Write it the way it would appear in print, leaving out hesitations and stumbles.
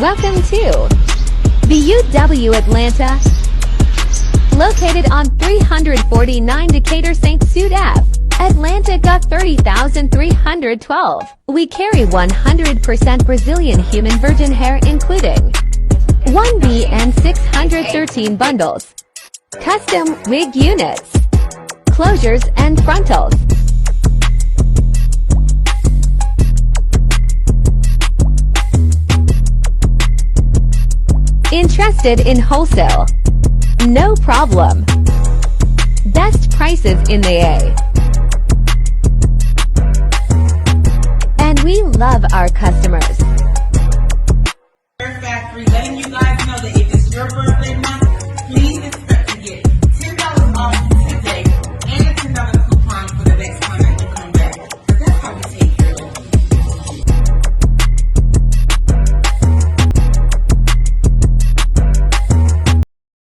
Welcome to BUW Atlanta, located on 349 Decatur St. Sude Ave, Atlanta 30312. We carry 100% Brazilian human virgin hair including 1B and 613 bundles, custom wig units, closures and frontals. Interested in wholesale? No problem. Best prices in the A. And we love our customers. Factory, letting you guys know that if it's your birthday,